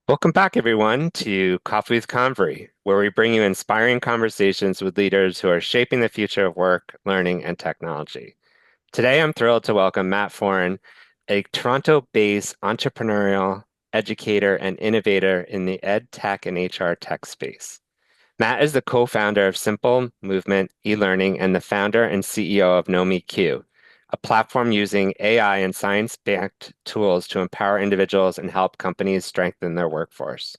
Welcome back, everyone, to Coffee with Convery, where we bring you inspiring conversations with leaders who are shaping the future of work, learning, and technology. Today, I'm thrilled to welcome Matt Foran, a Toronto-based entrepreneurial educator and innovator in the EdTech and HR Tech space. Matt is the co-founder of Simple Movement eLearning and the founder and CEO of KnowMeQ, a platform using AI and science-backed tools to empower individuals and help companies strengthen their workforce.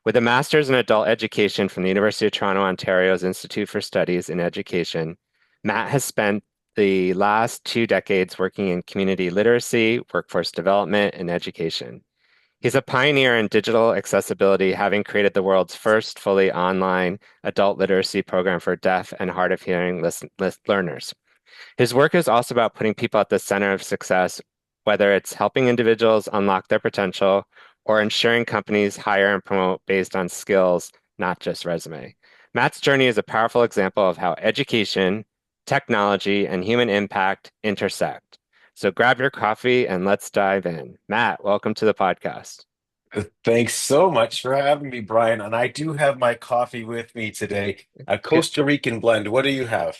With a master's in adult education from the University of Toronto, Ontario's Institute for Studies in Education, Matt has spent the last 2 decades working in community literacy, workforce development, and education. He's a pioneer in digital accessibility, having created the world's first fully online adult literacy program for deaf and hard of hearing learners. His work is also about putting people at the center of success, whether it's helping individuals unlock their potential or ensuring companies hire and promote based on skills, not just resume. Matt's journey is a powerful example of how education, technology, and human impact intersect. So grab your coffee and let's dive in. Matt, welcome to the podcast. Thanks so much for having me, Brian. And I do have my coffee with me today, a Good. Costa Rican blend. What do you have?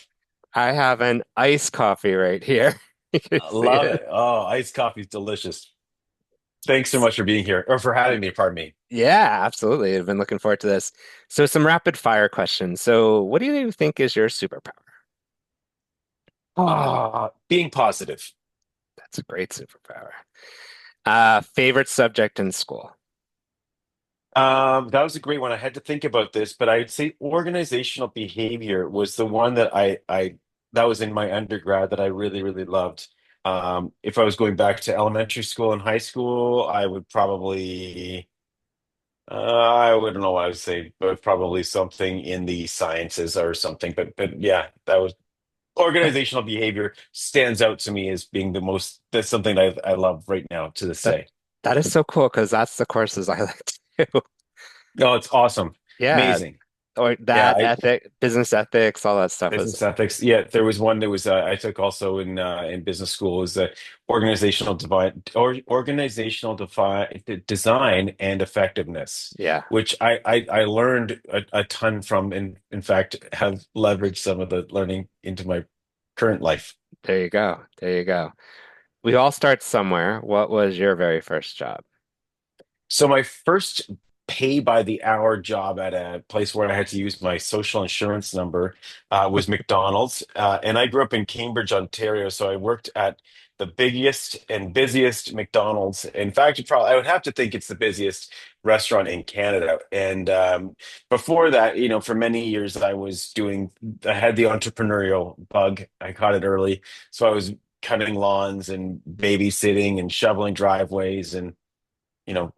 I have an iced coffee right here. You can I see love it. it. Oh, iced coffee is delicious. Thanks so much for being here, or for having me, pardon me. Yeah, absolutely. I've been looking forward to this. So, some rapid fire questions. So, what do you think is your superpower? Being positive. That's a great superpower. Favorite subject in school? That was a great one. I had to think about this, but I would say organizational behavior was the one that that was in my undergrad that I really, really loved. If I was going back to elementary school and high school, I would probably I wouldn't know what I would say, but probably something in the sciences or something. But yeah, that was organizational behavior stands out to me as being the most. That's something I love right now to this That day. that is so cool because that's the courses I like too. No, it's awesome, Yeah, amazing. or Yeah, that ethic, business ethics, all that stuff is business ethics. Yeah, there was one that was I took also in business school is organizational design and effectiveness, yeah. which I learned a ton from, and in fact have leveraged some of the learning into my current life. There you go. There you go. We all start somewhere. What was your very first job? So my first pay by the hour job at a place where I had to use my social insurance number was McDonald's. And I grew up in Cambridge, Ontario, so I worked at the biggest and busiest McDonald's. In fact, I would have to think it's the busiest restaurant in Canada. And before that, for many years, I had the entrepreneurial bug. I caught it early. So I was cutting lawns and babysitting and shoveling driveways and you know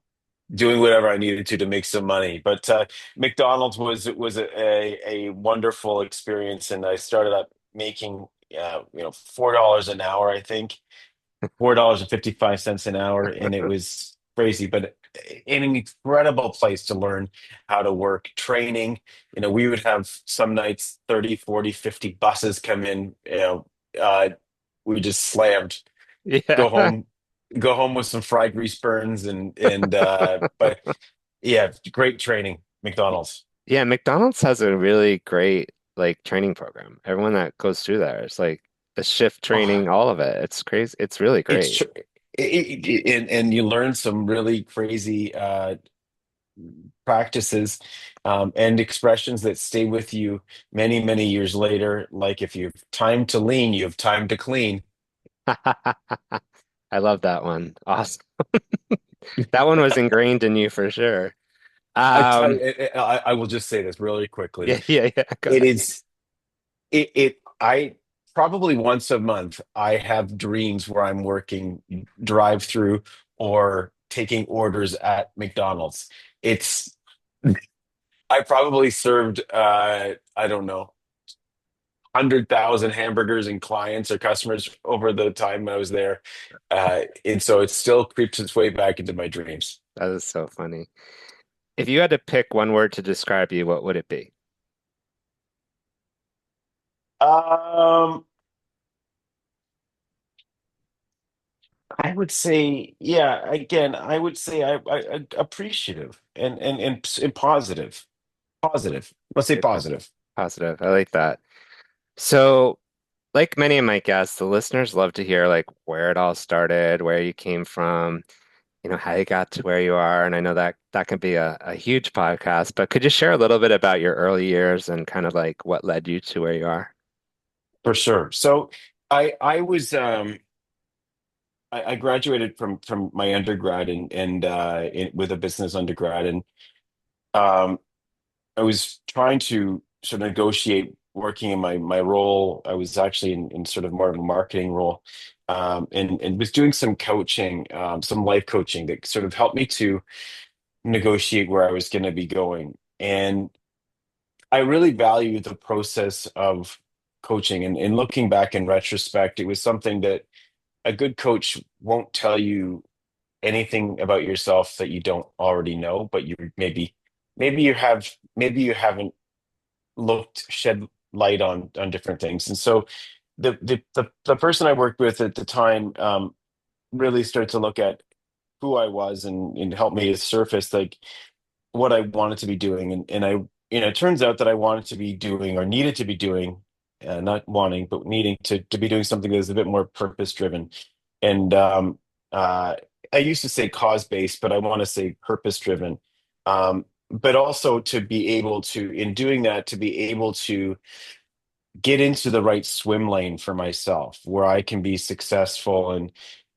doing whatever I needed to make some money. But McDonald's was a wonderful experience, and I started up making $4 an hour, I think $4.55 an hour, and it was crazy, but an incredible place to learn how to work. Training, we would have some nights 30, 40, 50 buses come in. We just slammed Yeah. go home go home with some fried grease burns and but yeah, great training, McDonald's. Yeah, McDonald's has a really great like training program. Everyone that goes through there, it's like the shift Oh, training, all of it. It's crazy. It's really it's great. tr- and you learn some really crazy practices and expressions that stay with you many, many years later. Like if you have time to lean, you have time to clean. I love that one. Awesome. That one was ingrained in you for sure. Um, I will just say this really quickly. yeah, yeah, yeah. Go It ahead. is I probably once a month I have dreams where I'm working drive through or taking orders at McDonald's. It's I probably served I don't know 100,000 hamburgers and clients or customers over the time I was there. And so it still creeps its way back into my dreams. That is so funny. If you had to pick one word to describe you, what would it be? Um I would say, yeah, again, I would say I appreciative and positive. Positive. Let's say Say positive. positive. I like that. So, like many of my guests, the listeners love to hear like where it all started, where you came from, how you got to where you are. And I know that that can be a huge podcast, but could you share a little bit about your early years and kind of like what led you to where you are? For sure. So I was I graduated from my undergrad with a business undergrad, and um I was trying to sort of negotiate working in my role. I was actually in sort of more of a marketing role, and was doing some coaching, some life coaching that sort of helped me to negotiate where I was going to be going. And I really value the process of coaching. And looking back in retrospect, it was something that a good coach won't tell you anything about yourself that you don't already know, but you maybe you haven't shed light on different things. And so the person I worked with at the time really started to look at who I was and help me to surface like what I wanted to be doing. And it turns out that I wanted to be doing or needed to be doing, not wanting, but needing to be doing something that is a bit more purpose driven. And uh, I used to say cause based, but I want to say purpose driven. But also to be able to, in doing that, to be able to get into the right swim lane for myself where I can be successful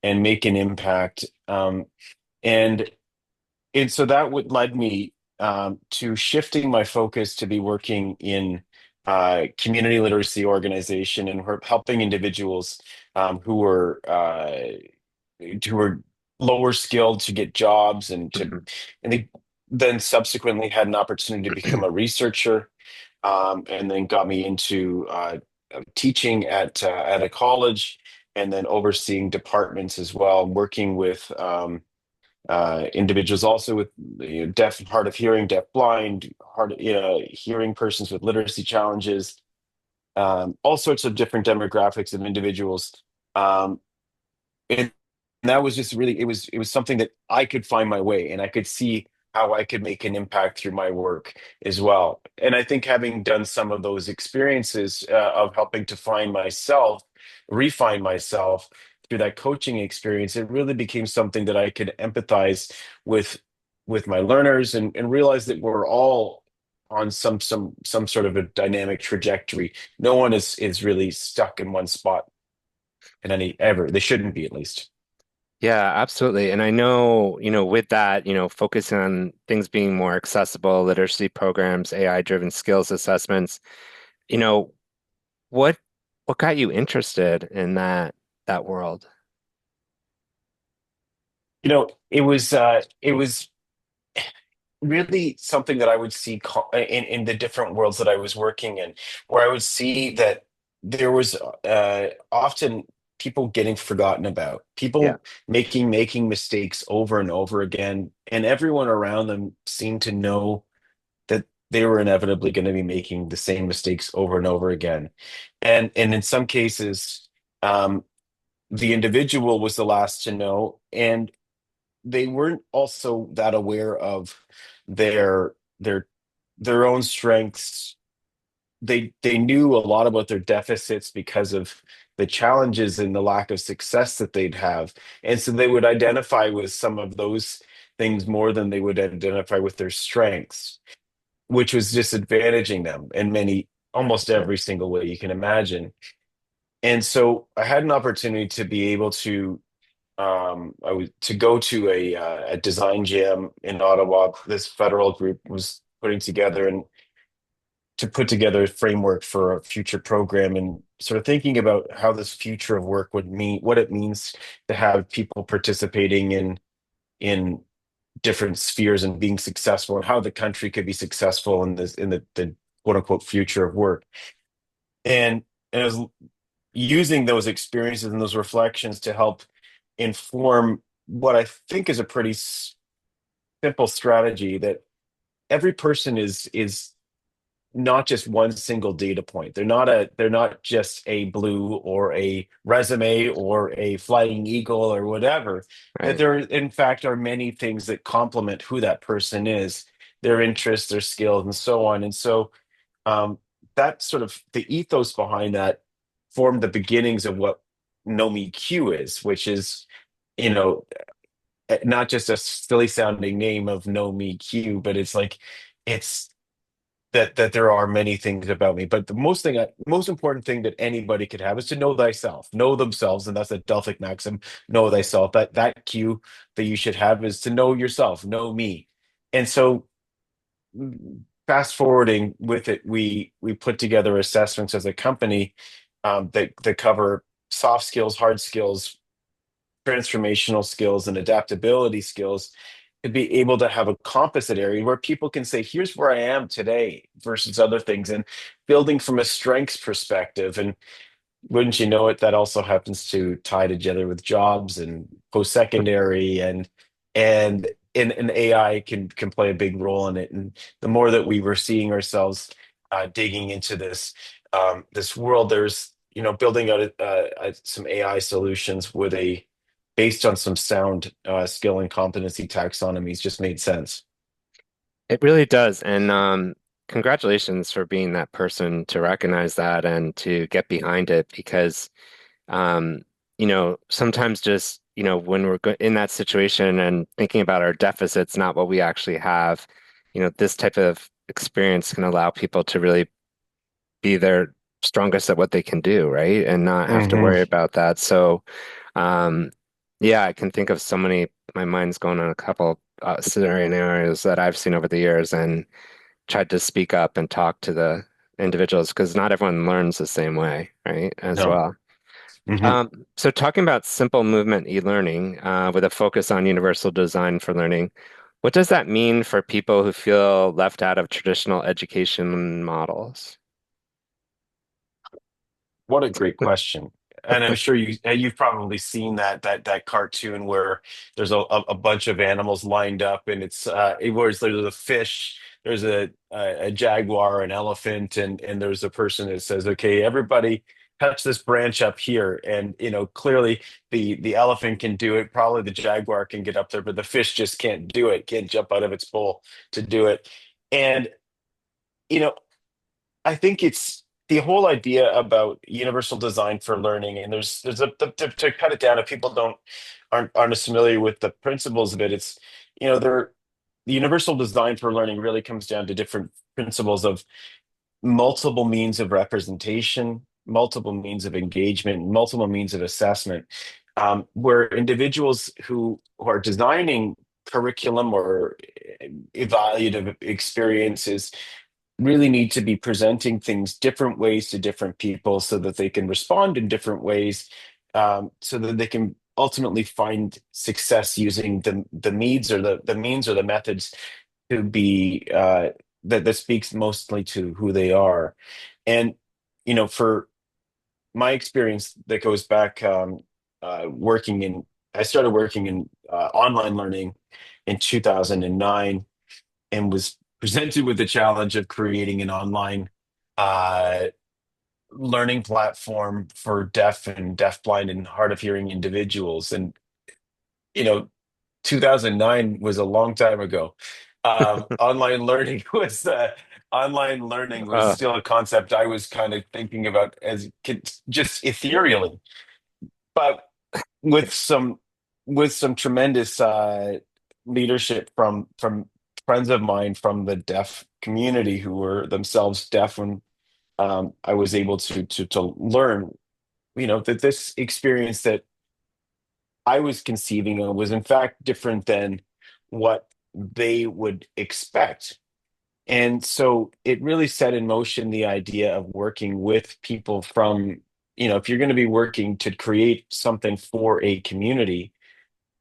and make an impact. And and so that would led me to shifting my focus to be working in community literacy organization and helping individuals who were lower skilled to get jobs Mhm. and they then subsequently had an opportunity to become a researcher, and then got me into teaching at a college, and then overseeing departments as well, working with individuals also with deaf, hard of hearing, deaf, blind, hard hearing persons with literacy challenges, all sorts of different demographics of individuals. Um, and that was just really it was something that I could find my way and I could see how I could make an impact through my work as well. And I think having done some of those experiences of helping to find myself, refine myself through that coaching experience, it really became something that I could empathize with with my learners and realize that we're all on some sort of a dynamic trajectory. No one is really stuck in one spot in any ever. They shouldn't be, at least. Yeah, absolutely. And I know, with that, focusing on things being more accessible, literacy programs, AI-driven skills assessments, you know, what what got you interested in that world? It was really something that I would see in the different worlds that I was working in, where I would see that there was often people getting forgotten about, Yeah. people making mistakes over and over again, and everyone around them seemed to know that they were inevitably going to be making the same mistakes over and over again, and in some cases, um, the individual was the last to know, and they weren't also that aware of their their their own strengths. They knew a lot about their deficits because of the challenges and the lack of success that they'd have. And so they would identify with some of those things more than they would identify with their strengths, which was disadvantaging them in almost every single way you can imagine. And so I had an opportunity to be able to I was to go to a design jam in Ottawa. This federal group was putting together and to put together a framework for a future program and sort of thinking about how this future of work would mean, what it means to have people participating in different spheres and being successful, and how the country could be successful in the quote unquote future of work. And I was using those experiences and those reflections to help inform what I think is a pretty simple strategy, that every person is not just one single data point. They're not just a blue or a resume or a flying eagle or whatever. That Right. there in fact are many things that complement who that person is, their interests, their skills, and so on. And so um, that sort of the ethos behind that formed the beginnings of what KnowMeQ is, which is, you know, not just a silly sounding name of KnowMeQ, but it's like it's that there are many things about me. But the most important thing that anybody could have is to know thyself, know themselves, and that's a Delphic maxim, know thyself. That cue that you should have is to know yourself, know me. And so fast forwarding with it, we put together assessments as a company that cover soft skills, hard skills, transformational skills, and adaptability skills to be able to have a composite area where people can say, here's where I am today versus other things, and building from a strengths perspective. And wouldn't you know it, that also happens to tie together with jobs and post-secondary and AI can play a big role in it. And the more that we were seeing ourselves digging into this world, there's building out some AI solutions with a based on some sound skill and competency taxonomies just made sense. It really does. And congratulations for being that person to recognize that and to get behind it because um, sometimes just, when we're in that situation and thinking about our deficits, not what we actually have, this type of experience can allow people to really be their strongest at what they can do, right? And not have to Hmm. worry about that. So, um, yeah, I can think of so many, my mind's going on a couple scenarios that I've seen over the years and tried to speak up and talk to the individuals because not everyone learns the same way, right? As No. well. Hmm. So talking about simple movement e-learning with a focus on universal design for learning, what does that mean for people who feel left out of traditional education models? What a great question. And I'm sure you've probably seen that cartoon where there's a bunch of animals lined up, and where there's a fish, there's a jaguar, an elephant, and there's a person that says, "Okay, everybody touch this branch up here." And clearly the elephant can do it, probably the jaguar can get up there, but the fish just can't do it, can't jump out of its bowl to do it. And you know, I think it's the whole idea about universal design for learning, and there's to cut it down if people aren't as familiar with the principles of it. It's there the universal design for learning really comes down to different principles of multiple means of representation, multiple means of engagement, multiple means of assessment, where individuals who are designing curriculum or evaluative experiences really need to be presenting things different ways to different people so that they can respond in different ways, so that they can ultimately find success using the needs or the means or the methods to be that speaks mostly to who they are. And for my experience that goes back working in I started working in online learning in 2009 and was presented with the challenge of creating an online uh, learning platform for deaf and deafblind and hard of hearing individuals. And, you know, 2009 was a long time ago. Online learning was Uh, still a concept I was kind of thinking about as just ethereally, but with some tremendous leadership from friends of mine from the deaf community who were themselves deaf when I was able to learn, that this experience that I was conceiving of was in fact different than what they would expect. And so it really set in motion the idea of working with people from, if you're going to be working to create something for a community,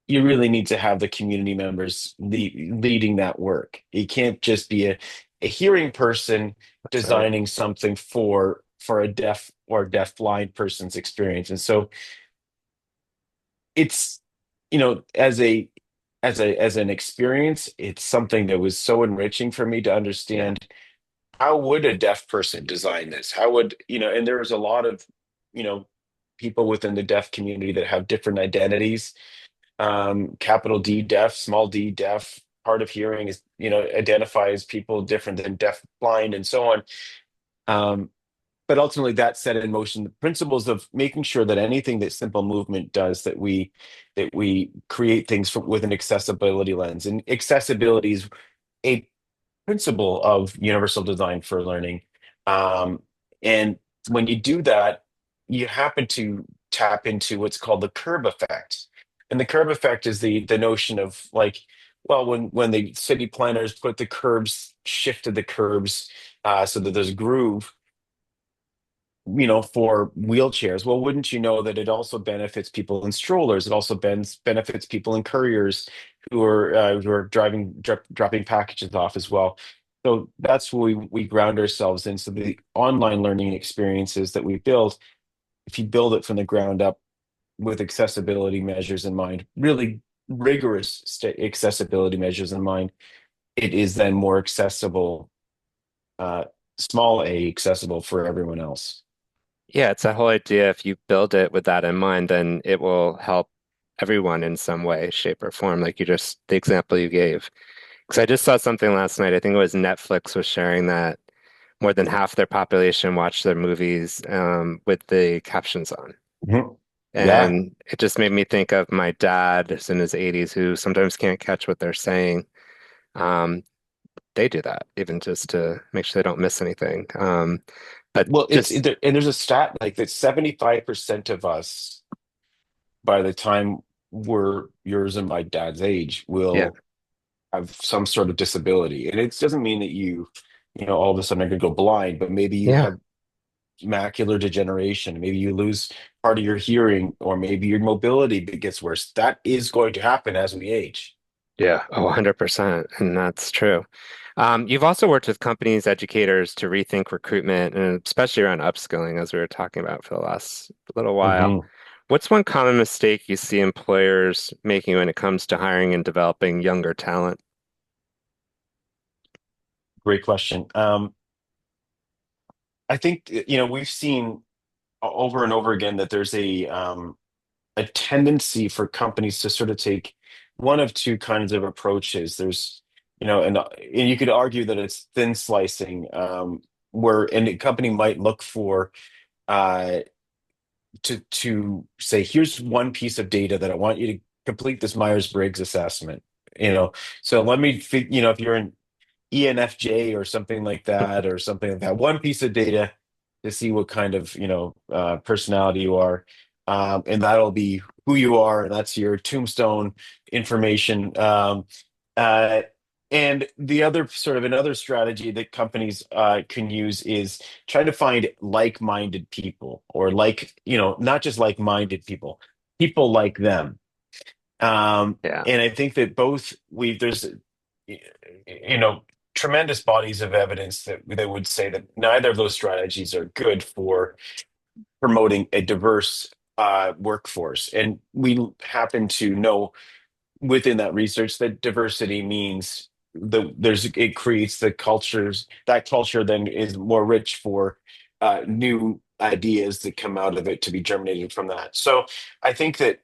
you really need to have the community members leading that work. You can't just be a hearing person that's right. designing something for a deaf or deaf blind person's experience. And so it's, as an experience, it's something that was so enriching for me to Yeah. understand how would a deaf person design this? How would, and there's a lot of, you know, people within the deaf community that have different identities. Capital D deaf, small d deaf, hard of hearing is, identifies people different than deaf blind and so on. Um, but ultimately that set in motion the principles of making sure that anything that simple movement does, that we create things with an accessibility lens. And accessibility is a principle of universal design for learning. Um, and when you do that, you happen to tap into what's called the curb effect. And the curb effect is the notion of like, well, when the city planners put the curbs, shifted the curbs so that there's a groove, for wheelchairs. Well, wouldn't you know that it also benefits people in strollers? It also benefits people in couriers who are dropping packages off as well. So that's where we ground ourselves in. So the online learning experiences that we build, if you build it from the ground up with accessibility measures in mind, really rigorous accessibility measures in mind, it is then more accessible, uh, small a accessible for everyone else. Yeah, it's that whole idea. If you build it with that in mind, then it will help everyone in some way, shape, or form, like the example you gave. Because I just saw something last night. I think it was Netflix was sharing that more than half their population watch their movies with the captions on. Mhm. Yeah. And it just made me think of my dad, who's in his 80s, who sometimes can't catch what they're saying. Um, they do that, even just to make sure they don't miss anything. But Well, just, and there's a stat like that 75% of us, by the time we're yours and my dad's age, yeah, will have some sort of disability. And it doesn't mean that all of a sudden are going to go blind, but maybe you yeah. have macular degeneration, maybe you lose part of your hearing, or maybe your mobility gets worse. That is going to happen as we age. Yeah, oh, 100%. And that's true. You've also worked with companies, educators to rethink recruitment and especially around upskilling, as we were talking about for the last little while. Mhm. What's one common mistake you see employers making when it comes to hiring and developing younger talent? Great question. I think, we've seen over and over again that there's a tendency for companies to sort of take one of two kinds of approaches. There's, and you could argue that it's thin slicing, where and a company might look for uh, to say, here's one piece of data that I want you to complete this Myers-Briggs assessment. So let me, if you're an ENFJ or something like that, one piece of data to see what kind of, personality you are. And that'll be who you are, and that's your tombstone information. Uh, and the other sort of another strategy that companies can use is try to find like-minded people, or not just like-minded people, people like them. Yeah, And I think that there's, you know, tremendous bodies of evidence that would say that neither of those strategies are good for promoting a diverse workforce. And we happen to know within that research that diversity means it creates that culture then is more rich for new ideas that come out of it to be germinated from that. So I think that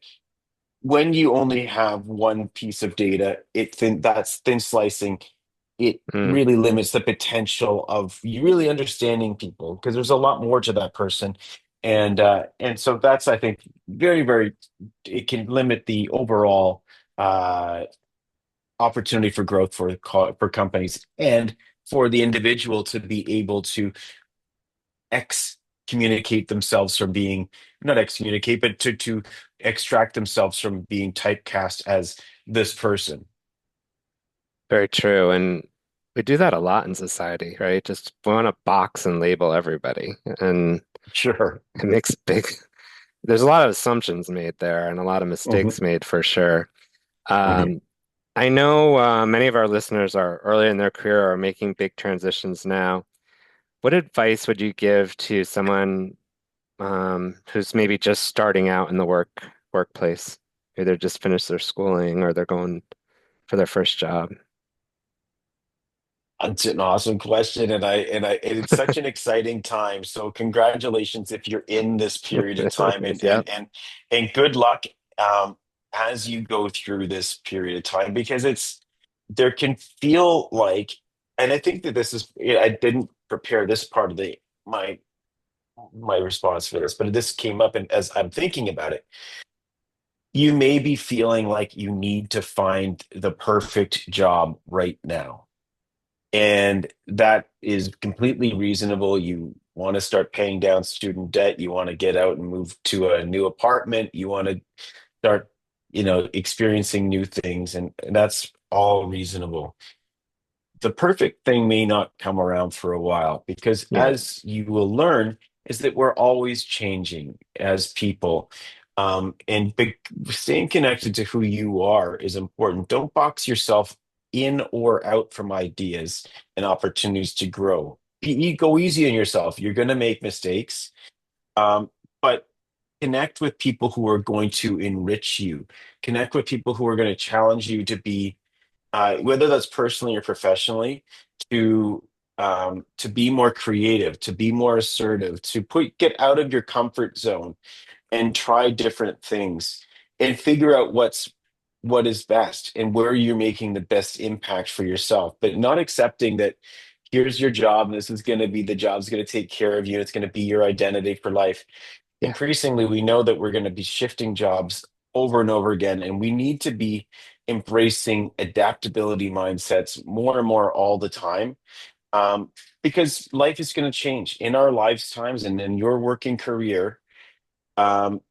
when you only have one piece of data, that's thin slicing. It mm, really limits the potential of you really understanding people, because there's a lot more to that person. And so that's, I think, very, very, it can limit the overall uh opportunity for growth for companies, and for the individual to be able to excommunicate themselves from being, not excommunicate, but to extract themselves from being typecast as this person. very true. And we do that a lot in society, right? Just we want to box and label everybody. And Sure. it makes there's a lot of assumptions made there and a lot of Mhm. mistakes made for sure. Mhm. Um, I know many of our listeners are early in their career or making big transitions now. What advice would you give to someone who's maybe just starting out in the workplace? Either just finished their schooling or they're going for their first job. It's an awesome question, and it's such an exciting time. So congratulations if you're in this period of time, Yep. and good luck um, as you go through this period of time, because it's there can feel like, and I think that this is I didn't prepare this part of the my my response for this, but this came up, and as I'm thinking about it, you may be feeling like you need to find the perfect job right now. And that is completely reasonable. You want to start paying down student debt. You want to get out and move to a new apartment. You want to start, experiencing new things. And that's all reasonable. The perfect thing may not come around for a while because, Yeah. as you will learn, is that we're always changing as people. Staying connected to who you are is important. Don't box yourself in or out from ideas and opportunities to grow. Go easy on yourself. You're going to make mistakes, but connect with people who are going to enrich you. Connect with people who are going to challenge you to be, whether that's personally or professionally, to be more creative, to be more assertive, get out of your comfort zone and try different things and figure out what is best and where you're making the best impact for yourself, but not accepting that here's your job and this is going to be the job's going to take care of you. It's going to be your identity for life. Yeah. Increasingly, we know that we're going to be shifting jobs over and over again, and we need to be embracing adaptability mindsets more and more all the time, um, because life is going to change in our lifetimes and in your working career. Um,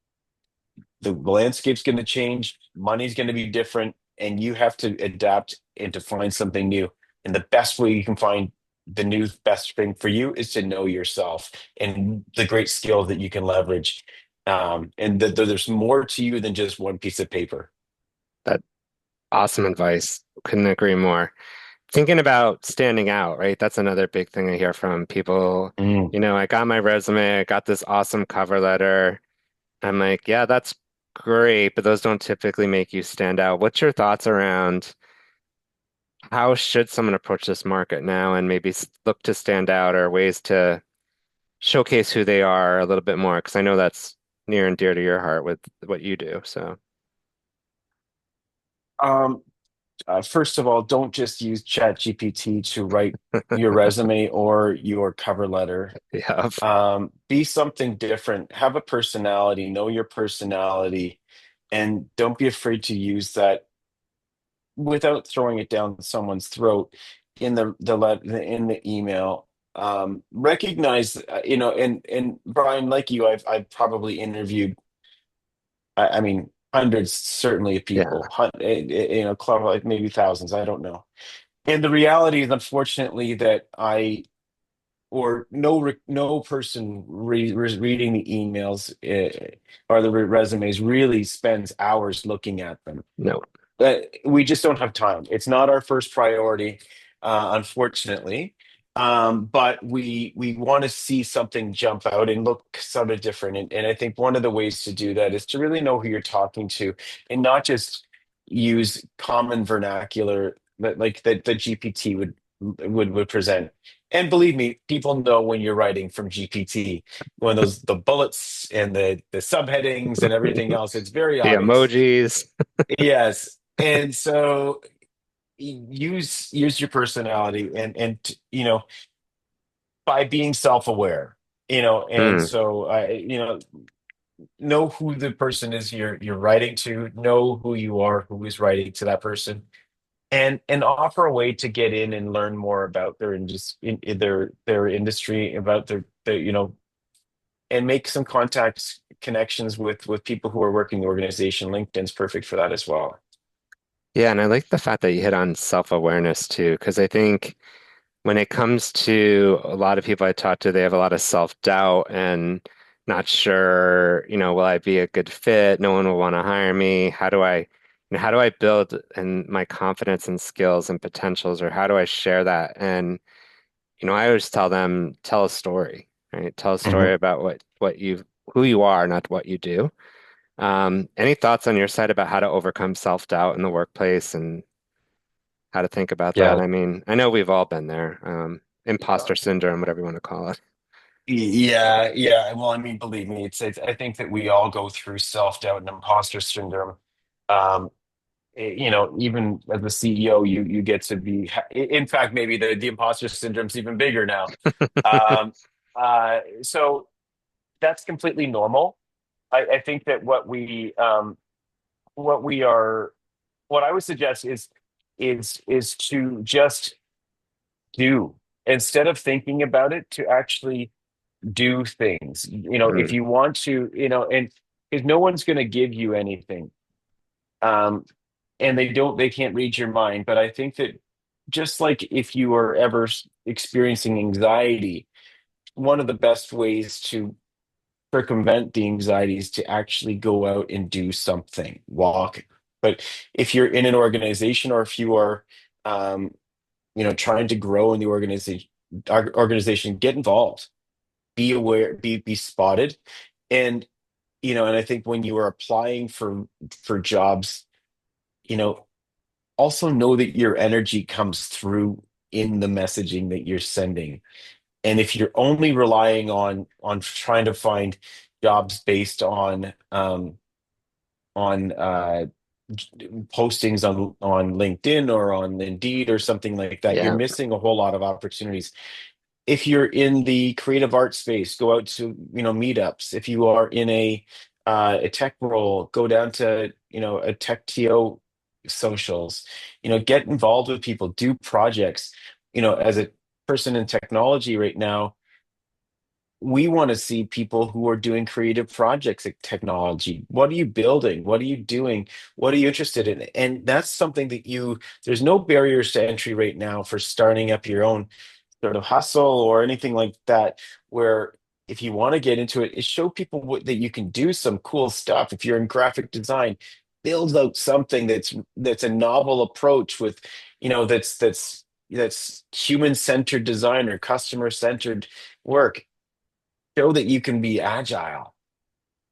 the landscape's going to change, money's going to be different, and you have to adapt and to find something new. And the best way you can find the new best thing for you is to know yourself and the great skills that you can leverage. And that there's more to you than just one piece of paper. That awesome advice. Couldn't agree more. Thinking about standing out, right? That's another big thing I hear from people. Mm. I got my resume, I got this awesome cover letter. I'm like, yeah, that's great, but those don't typically make you stand out. What's your thoughts around how should someone approach this market now and maybe look to stand out or ways to showcase who they are a little bit more? Because I know that's near and dear to your heart with what you do. So, Um, First of all, don't just use ChatGPT to write your resume or your cover letter. yeah, Be something different. Have a personality. Know your personality, and don't be afraid to use that without throwing it down someone's throat in in the email. Recognize, and Brian, like you, I've probably interviewed, I mean, hundreds certainly of yeah, people, club like maybe thousands. I don't know. And the reality is, unfortunately, that I or no person reading the emails, or the resumes really spends hours looking at them. no, We just don't have time. It's not our first priority, unfortunately. But we want to see something jump out and look sort of different. And I think one of the ways to do that is to really know who you're talking to and not just use common vernacular that the GPT would present. And believe me, people know when you're writing from GPT, when the bullets and the subheadings and everything else, it's very the obvious. emojis. Yes. And so use your personality and by being self-aware, and Hmm. so know who the person is you're writing to, know who you are, who is writing to that person, and offer a way to get in and learn more about in their industry, about their and make some contacts, connections with people who are working the organization. LinkedIn's perfect for that as well. Yeah, and I like the fact that you hit on self-awareness too, because I think when it comes to a lot of people I talk to, they have a lot of self-doubt and not sure, will I be a good fit? No one will want to hire me. How do I build and my confidence and skills and potentials, or how do I share that? And, I always tell them, tell a story, right? Tell a Mhm. story about who you are, not what you do. Any thoughts on your side about how to overcome self-doubt in the workplace? And how to think about that. Yeah. I mean, I know we've all been there. Imposter syndrome, whatever you want to call it. Yeah, yeah. Well, I mean, believe me, I think that we all go through self-doubt and imposter syndrome. Um, even as a CEO, you get to be. In fact, maybe the imposter syndrome's even bigger now. Um, so that's completely normal. I think that what we are, what I would suggest is to just do instead of thinking about it, to actually do things. If Mm, you want to, and because no one's going to give you anything, um, and they can't read your mind. But I think that just like if you are ever experiencing anxiety, one of the best ways to circumvent the anxiety is to actually go out and do something, walk. But if you're in an organization, or if you are, um, trying to grow in the organization, get involved, be aware, be spotted. And and I think when you are applying for jobs, you know also know that your energy comes through in the messaging that you're sending. And if you're only relying on trying to find jobs based on postings on LinkedIn or on Indeed or something like that, you're yeah, missing a whole lot of opportunities. If you're in the creative art space, go out to, meetups. If you are in a tech role, go down to, a tech TO socials. Get involved with people, do projects. As a person in technology right now, we want to see people who are doing creative projects at technology. What are you building? What are you doing? What are you interested in? And that's something that there's no barriers to entry right now for starting up your own sort of hustle or anything like that, where if you want to get into it, is show people that you can do some cool stuff. If you're in graphic design, build out something that's a novel approach with, that's human-centered design or customer-centered work. Show that you can be agile.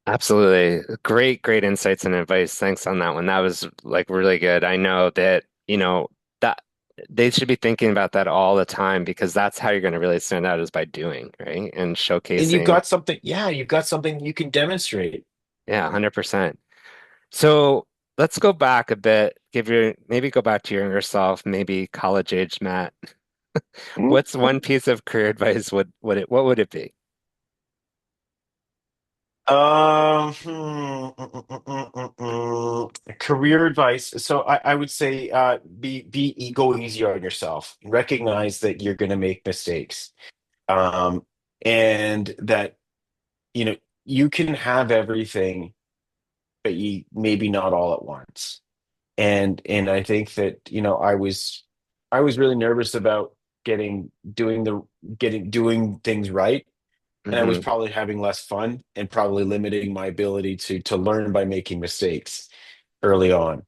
absolutely. Great, great insights and advice. Thanks on that one. That was like really good. I know that, that they should be thinking about that all the time because that's how you're going to really stand out is by doing, right? And And showcasing. you've got something you can demonstrate. Yeah, 100%. So let's go back a bit. Maybe go back to your younger self, maybe college age Matt. What's one piece of career advice what would it be? Career advice. So I would say, go easy on yourself. Recognize that you're going to make mistakes, um, and that you know you can have everything, but you maybe not all at once. And I think that I was really nervous about doing things right, and I was Hmm. probably having less fun and probably limiting my ability to learn by making mistakes early on.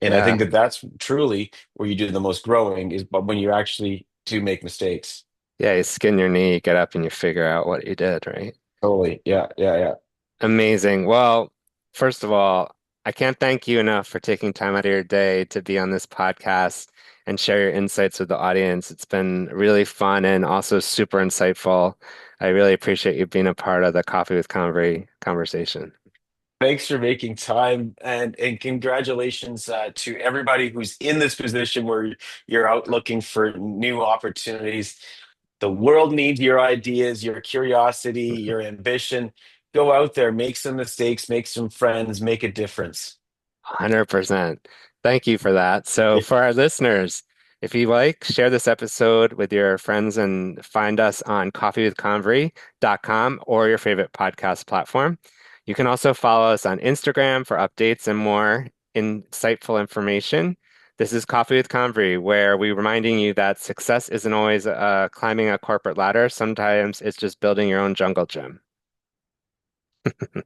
And I Yeah. think that that's truly where you do the most growing, is but when you actually do make mistakes. Yeah, you skin your knee, you get up and you figure out what you did, right? Totally. Yeah, yeah, yeah. Amazing. Well, first of all, I can't thank you enough for taking time out of your day to be on this podcast and share your insights with the audience. It's been really fun and also super insightful. I really appreciate you being a part of the Coffee with Convery conversation. Thanks for making time, and congratulations to everybody who's in this position where you're out looking for new opportunities. The world needs your ideas, your curiosity, your ambition. Go out there, make some mistakes, make some friends, make a difference. 100%. Thank you for that. So, for our listeners, if you like, share this episode with your friends and find us on coffeewithconvery.com or your favorite podcast platform. You can also follow us on Instagram for updates and more insightful information. This is Coffee with Convery, where we're reminding you that success isn't always climbing a corporate ladder. Sometimes it's just building your own jungle gym.